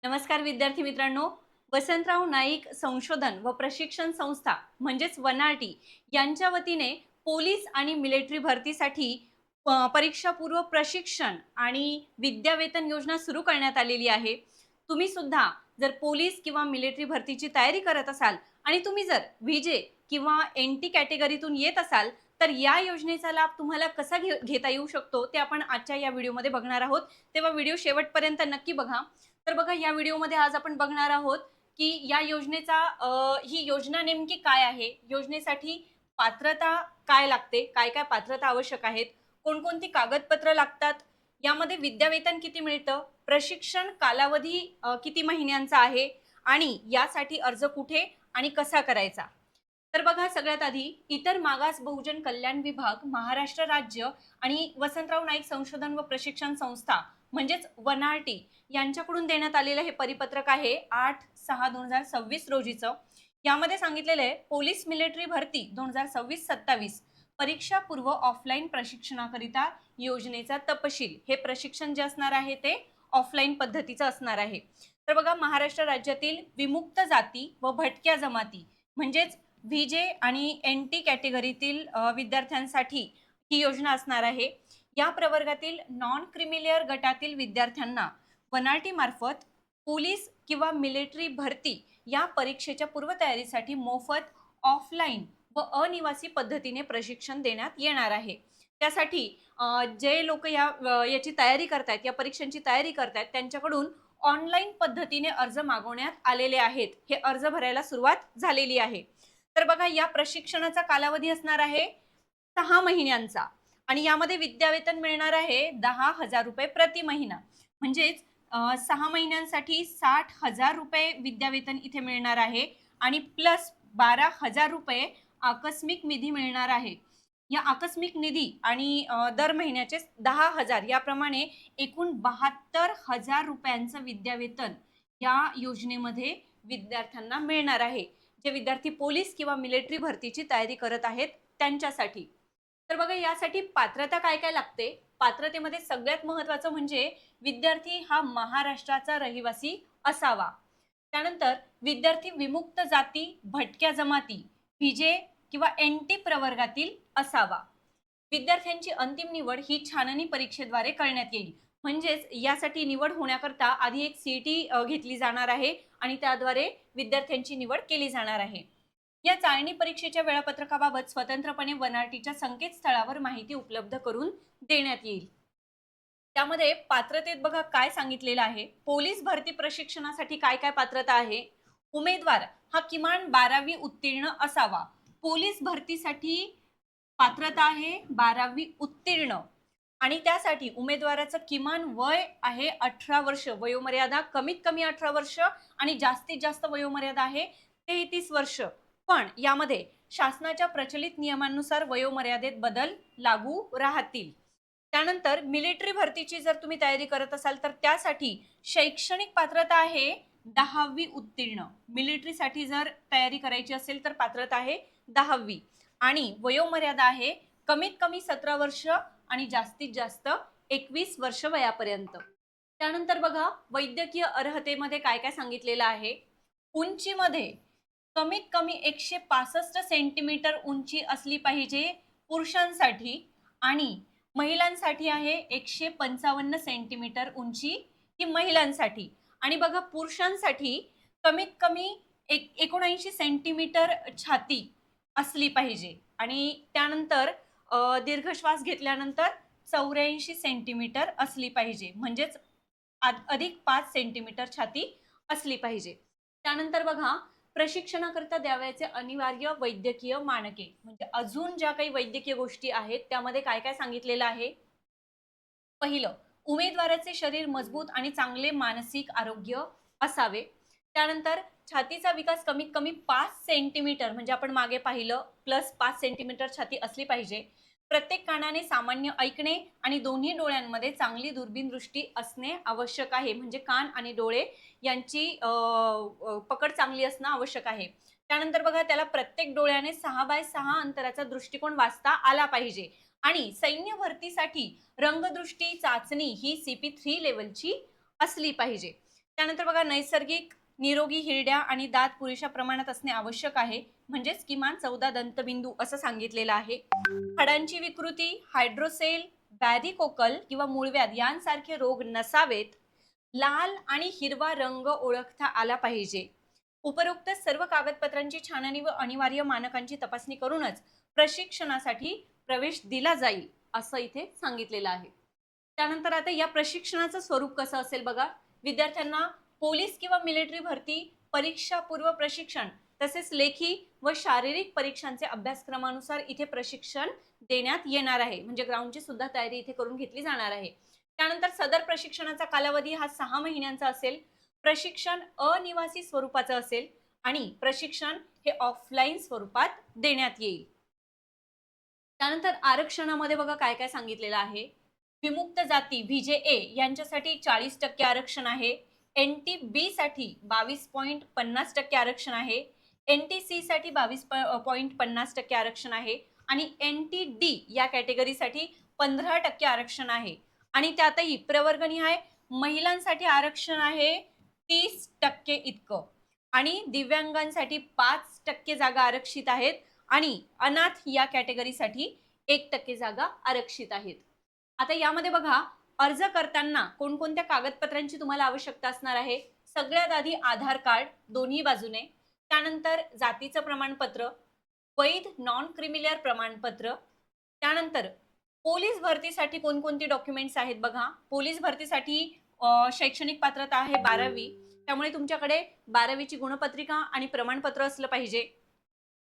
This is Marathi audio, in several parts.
नमस्कार विद्यार्थी मित्रांनो. वसंतराव नाईक संशोधन व प्रशिक्षण संस्था म्हणजेच वनाटी यांच्या वतीने पोलीस आणि मिलिटरी भरतीसाठी परीक्षापूर्व प्रशिक्षण आणि विद्यावेतन योजना सुरू करण्यात आलेली आहे. तुम्ही सुद्धा जर पोलीस किंवा मिलिटरी भरतीची तयारी करत असाल आणि तुम्ही जर व्हीजे किंवा एनटी कॅटेगरीतून येत असाल तर या योजनेचा लाभ तुम्हाला कसा घेता येऊ शकतो ते आपण आजच्या या व्हिडिओमध्ये बघणार आहोत. तेव्हा व्हिडिओ शेवटपर्यंत नक्की बघा. तर बघा, या व्हिडिओमध्ये आज आपण बघणार आहोत की या योजनेचा ही योजना नेमकी काय आहे, योजनेसाठी पात्रता काय लागते, काय काय पात्रता आवश्यक आहेत, कोणकोणती कागदपत्र लागतात, यामध्ये विद्यावेतन किती मिळतं, प्रशिक्षण कालावधी किती महिन्यांचा आहे आणि यासाठी अर्ज कुठे आणि कसा करायचा. तर बघा, सगळ्यात आधी इतर मागास बहुजन कल्याण विभाग, महाराष्ट्र राज्य आणि वसंतराव नाईक संशोधन व प्रशिक्षण संस्था म्हणजेच वनाटी यांच्याकडून देण्यात आलेलं हे परिपत्रक आहे 8/6/2026 रोजीचं. यामध्ये सांगितलेलं आहे पोलीस मिलिटरी भरती 2026-27 परीक्षा पूर्व ऑफलाईन प्रशिक्षणाकरिता योजनेचा तपशील. हे प्रशिक्षण जे असणार आहे ते ऑफलाईन पद्धतीचं असणार आहे. तर बघा, महाराष्ट्र राज्यातील विमुक्त जाती व भटक्या जमाती म्हणजेच व्हीजे आणि एनटी कॅटेगरीतील विद्यार्थ्यांसाठी ही योजना असणार आहे. या प्रवर्गातील नॉन क्रिमिलियर गटातील विद्यार्थ्यांना वनाटी मार्फत पोलीस किंवा मिलिटरी भरती या परीक्षेच्या पूर्वतयारीसाठी मोफत ऑफलाईन व अनिवासी पद्धतीने प्रशिक्षण देण्यात येणार आहे. त्यासाठी जे लोक याची तयारी करतायत, या परीक्षांची तयारी करतायत, त्यांच्याकडून ऑनलाईन पद्धतीने अर्ज मागवण्यात आलेले आहेत. हे अर्ज भरायला सुरुवात झालेली आहे. तर बघा, या प्रशिक्षणाचा कालावधी असणार आहे 6 महिन्यांचा आणि यामध्ये विद्यावेतन मिळणार आहे 10,000 रुपये प्रति महिना. म्हणजेच 6 महिन्यांसाठी 60,000 रुपये विद्यावेतन इथे मिळणार आहे आणि प्लस 12,000 रुपये आकस्मिक निधी मिळणार आहे. या आकस्मिक निधी आणि दर महिन्याचे 10,000 याप्रमाणे एकूण 72,000 रुपयांचं विद्यावेतन या योजनेमध्ये विद्यार्थ्यांना मिळणार आहे, जे विद्यार्थी पोलीस किंवा मिलिटरी भरतीची तयारी करत आहेत त्यांच्यासाठी. तर बघा, यासाठी पात्रता काय काय लागते. पात्रतेमध्ये सगळ्यात महत्त्वाचं म्हणजे विद्यार्थी हा महाराष्ट्राचा रहिवासी असावा. त्यानंतर विद्यार्थी विमुक्त जाती, भटक्या जमाती, व्हीजे किंवा एनटी प्रवर्गातील असावा. विद्यार्थ्यांची अंतिम निवड ही छाननी परीक्षेद्वारे करण्यात येईल. म्हणजेच यासाठी निवड होण्याकरता आधी एक सीईटी घेतली जाणार आहे आणि त्याद्वारे विद्यार्थ्यांची निवड केली जाणार आहे. या चाळणी परीक्षेच्या वेळापत्रकाबाबत स्वतंत्रपणे वनाटीच्या संकेतस्थळावर माहिती उपलब्ध करून देण्यात येईल. त्यामध्ये पात्रतेत बघा काय सांगितलेलं आहे. पोलीस भरती प्रशिक्षणासाठी काय काय पात्रता आहे. उमेदवार हा किमान 12वी उत्तीर्ण असावा. पोलीस भरतीसाठी पात्रता आहे 12वी उत्तीर्ण आणि त्यासाठी उमेदवाराचं किमान वय आहे 18 वर्ष. वयोमर्यादा कमीत कमी 18 वर्ष आणि जास्तीत जास्त वयोमर्यादा आहे 33 वर्ष. पण यामध्ये शासनाच्या प्रचलित नियमांनुसार वयोमर्यादेत बदल लागू राहतील. त्यानंतर मिलिटरी भरतीची जर तुम्ही तयारी करत असाल तर त्यासाठी शैक्षणिक पात्रता आहे 10वी उत्तीर्ण. मिलिटरीसाठी जर तयारी करायची असेल तर पात्रता आहे 10वी आणि वयोमर्यादा आहे कमीत कमी 17 वर्ष आणि जास्तीत जास्त 21 वर्ष वयापर्यंत. त्यानंतर बघा, वैद्यकीय अर्हतेमध्ये काय काय सांगितलेलं आहे. उंचीमध्ये कमीत कमी 165 सेंटीमीटर उंची असली पाहिजे पुरुषांसाठी आणि महिलांसाठी आहे 155 सेंटीमीटर उंची ही महिलांसाठी. आणि बघा, पुरुषांसाठी कमीत कमी 79 सेंटीमीटर छाती असली पाहिजे आणि त्यानंतर दीर्घ श्वास घेतल्यानंतर 84 सेंटीमीटर असली पाहिजे. म्हणजेच अधिक 5 सेंटीमीटर छाती असली पाहिजे. त्यानंतर बघा, प्रशिक्षणाकरिता द्यावयाचे अनिवार्य वैद्यकीय मानके म्हणजे अजून ज्या काही वैद्यकीय गोष्टी आहेत त्यामध्ये काय काय सांगितलेलं आहे. पहिलं, उमेदवाराचे शरीर मजबूत आणि चांगले मानसिक आरोग्य असावे. त्यानंतर छातीचा विकास कमीत कमी 5 सेंटीमीटर म्हणजे आपण मागे पाहिलं प्लस 5 सेंटीमीटर छाती असली पाहिजे. प्रत्येक कानाने सामान्य ऐकणे आणि दोन्ही डोळ्यांमध्ये चांगली दुर्बीन दृष्टी असणे आवश्यक आहे. म्हणजे कान आणि डोळे यांची पकड चांगली असणं आवश्यक आहे. त्यानंतर बघा, त्याला प्रत्येक डोळ्याने 6x6 अंतराचा दृष्टिकोन वाचता आला पाहिजे आणि सैन्य भरतीसाठी रंगदृष्टी चाचणी ही CP3 लेवलची असली पाहिजे. त्यानंतर बघा नैसर्गिक निरोगी हिरड्या आणि दात पुरेशा प्रमाणात असणे आवश्यक आहे, म्हणजेच किमान 14 दंतबिंदू असं सांगितलेलं आहे. हाडांची विकृती, हायड्रोसेल, बॅरिकोकल किंवा मूळव्याध यांसारखे रोग नसावेत. लाल आणि हिरवा रंग ओळखता आला पाहिजे. उपरोक्त सर्व कागदपत्रांची छाननी व अनिवार्य मानकांची तपासणी करूनच प्रशिक्षणासाठी प्रवेश दिला जाईल असं इथे सांगितलेलं आहे. त्यानंतर आता या प्रशिक्षणाचं स्वरूप कसं असेल बघा. विद्यार्थ्यांना पोलीस किंवा मिलिटरी भरती, परीक्षा पूर्व प्रशिक्षण तसेच लेखी व शारीरिक परीक्षांचे अभ्यासक्रमानुसार इथे प्रशिक्षण देण्यात येणार आहे. म्हणजे ग्राउंडची सुद्धा तयारी इथे करून घेतली जाणार आहे. त्यानंतर सदर प्रशिक्षणाचा कालावधी हा 6 महिन्यांचा असेल. प्रशिक्षण अनिवासी स्वरूपाचं असेल आणि प्रशिक्षण हे ऑफलाईन स्वरूपात देण्यात येईल. त्यानंतर आरक्षणामध्ये बघा काय काय सांगितलेलं आहे. विमुक्त जाती VJA यांच्यासाठी 40% आरक्षण आहे. NTB साठी 22.50% आरक्षण आहे. NTC साठी 22.50% आरक्षण आहे आणि NTD या कॅटेगरीसाठी 15% आरक्षण आहे. आणि त्यातही प्रवर्गनिहाय महिलांसाठी आरक्षण आहे 30% इतकं आणि दिव्यांगांसाठी 5% जागा आरक्षित आहेत आणि अनाथ या कॅटेगरीसाठी 1% जागा आरक्षित आहेत. आता यामध्ये बघा अर्ज करताना कोणकोणत्या कागदपत्रांची तुम्हाला आवश्यकता असणार आहे. सगळ्यात आधी आधार कार्ड दोन्ही बाजूने, त्यानंतर जातीचं प्रमाणपत्र, वैध नॉन क्रिमिलियर प्रमाणपत्र, त्यानंतर पोलीस भरतीसाठी कोणकोणती डॉक्युमेंट्स आहेत बघा. पोलीस भरतीसाठी शैक्षणिक पात्रता आहे 12वी, त्यामुळे तुमच्याकडे 12वीची गुणपत्रिका आणि प्रमाणपत्र असलं पाहिजे.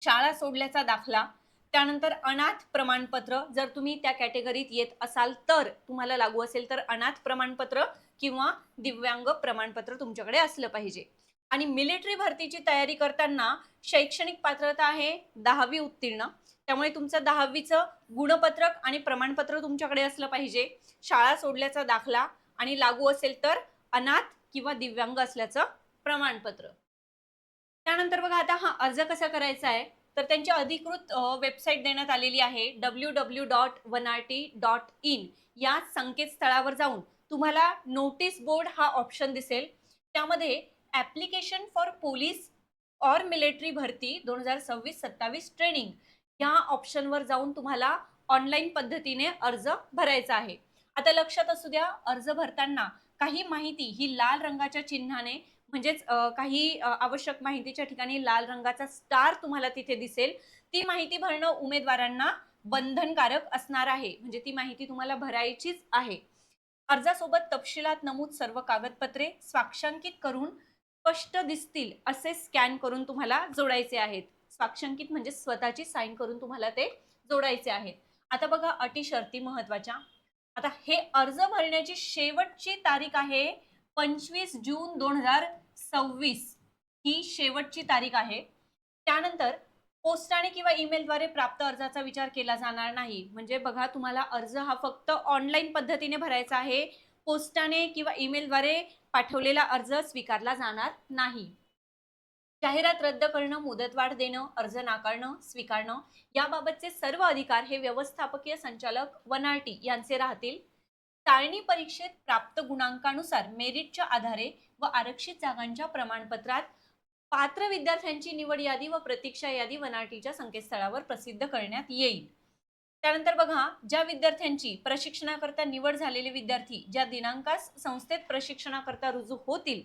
शाळा सोडल्याचा दाखला, त्यानंतर अनाथ प्रमाणपत्र, जर तुम्ही त्या कॅटेगरीत येत असाल तर तुम्हाला लागू असेल तर अनाथ प्रमाणपत्र किंवा दिव्यांग प्रमाणपत्र तुमच्याकडे असलं पाहिजे. आणि मिलिटरी भरतीची तयारी करताना शैक्षणिक पात्रता आहे 10वी उत्तीर्ण, त्यामुळे तुमचं 10वीचं गुणपत्रक आणि प्रमाणपत्र तुमच्याकडे असलं पाहिजे. शाळा सोडल्याचा दाखला आणि लागू असेल तर अनाथ किंवा दिव्यांग असल्याचं प्रमाणपत्र. त्यानंतर बघा आता हा अर्ज कसा करायचा आहे तर त्यांची अधिकृत वेबसाईट देण्यात आलेली आहे www.vanarti.in या संकेतस्थळावर जाऊन तुम्हाला नोटीस बोर्ड हा ऑप्शन दिसेल. त्यामध्ये ऍप्लिकेशन फॉर पोलीस और मिलिटरी भरती 2026-27 ट्रेनिंग या ऑप्शनवर जाऊन तुम्हाला ऑनलाईन पद्धतीने अर्ज भरायचा आहे. आता लक्षात असू द्या, अर्ज भरताना काही माहिती ही लाल रंगाच्या चिन्हाने म्हणजेच काही आवश्यक माहितीच्या ठिकाणी लाल रंगाचा स्टार तुम्हाला तिथे दिसेल. ती माहिती भरणं उमेदवारांना बंधनकारक असणार आहे, म्हणजे ती माहिती तुम्हाला भरायचीच आहे. अर्जासोबत तपशिलात नमूद सर्व कागदपत्रे स्वाक्षांकित करून स्पष्ट दिसतील असे स्कॅन करून तुम्हाला जोडायचे आहेत. स्वाक्षांकित म्हणजे स्वतःची साईन करून तुम्हाला ते जोडायचे आहेत. आता बघा अटी शर्ती महत्वाच्या. आता हे अर्ज भरण्याची शेवटची तारीख आहे 25 जून 2026 ही शेवटची तारीख आहे. त्यानंतर पोस्टाने किंवा ईमेलद्वारे प्राप्त अर्जाचा विचार केला जाणार नाही. म्हणजे बघा तुम्हाला अर्ज हा फक्त ऑनलाईन पद्धतीने भरायचा आहे. पोस्टाने किंवा ईमेलद्वारे पाठवलेला अर्ज स्वीकारला जाणार नाही. जाहिरात रद्द करणं, मुदतवाढ देणं, अर्ज नाकारणं, स्वीकारणं याबाबतचे सर्व अधिकार हे व्यवस्थापकीय संचालक वनार्टी यांचे राहतील. चाळणी परीक्षेत प्राप्त गुणांकानुसार मेरिटच्या आधारे व आरक्षित जागांच्या प्रमाणपत्रात पात्र विद्यार्थ्यांची निवड यादी व प्रतीक्षा यादी वनार्टीच्या संकेतस्थळावर प्रसिद्ध करण्यात येईल. त्यानंतर बघा ज्या विद्यार्थ्यांची प्रशिक्षणाकरता निवड झालेले विद्यार्थी ज्या दिनांकास संस्थेत प्रशिक्षणाकरता रुजू होतील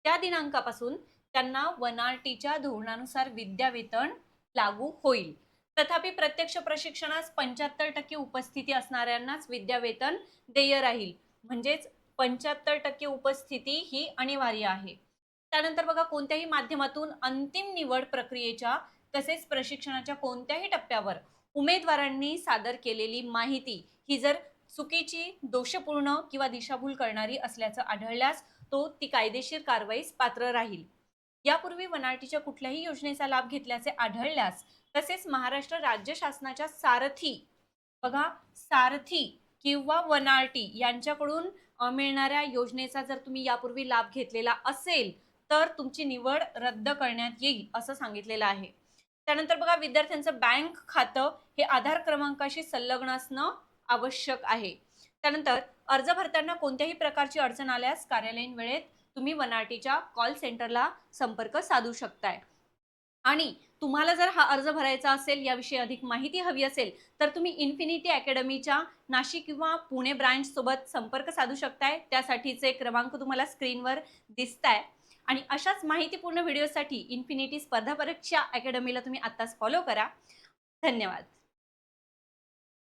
त्या दिनांकापासून त्यांना वनार्टीच्या धोरणानुसार विद्यावेतन लागू होईल. तथापि प्रत्यक्ष प्रशिक्षणास 75% उपस्थिती असणाऱ्यांनाच विद्यावेतन देय राहील. म्हणजेच 75% उपस्थिती ही अनिवार्य आहे. त्यानंतर बघा कोणत्याही माध्यमातून अंतिम निवड प्रक्रियेच्या तसेच प्रशिक्षणाच्या कोणत्याही टप्प्यावर उमेदवारांनी सादर केलेली माहिती ही जर चुकीची, दोषपूर्ण किंवा दिशाभूल करणारी असल्याचं आढळल्यास तो ती कायदेशीर कारवाईस पात्र राहील. यापूर्वी वनार्टीच्या कुठल्याही योजनेचा लाभ घेतल्याचे आढळल्यास तसेच महाराष्ट्र राज्य शासनाच्या सारथी बघा सारथी किंवा वनार्टी यांच्याकडून मिळणाऱ्या योजनेचा जर तुम्ही यापूर्वी लाभ घेतलेला असेल तर तुमची निवड रद्द करण्यात येईल असं सांगितलेलं आहे. त्यानंतर बघा विद्यार्थ्यांचं बँक खातं हे आधार क्रमांकाशी संलग्न असणं आवश्यक आहे. त्यानंतर अर्ज भरताना कोणत्याही प्रकारची अडचण आल्यास कार्यालयीन वेळेत तुम्ही वनाटीच्या कॉल सेंटरला संपर्क साधू शकताय. आणि तुम्हाला जर हा अर्ज भरायचा असेल, याविषयी अधिक माहिती हवी असेल, तर तुम्ही इन्फिनिटी अकॅडमीच्या नाशिक किंवा पुणे ब्रांच सोबत संपर्क साधू शकताय. त्यासाठीचे क्रमांक तुम्हाला स्क्रीनवर दिसताय. आणि अशाच माहितीपूर्ण व्हिडिओसाठी इन्फिनिटी स्पर्धा परीक्षा अकॅडमीला तुम्ही आत्ताच फॉलो करा. धन्यवाद.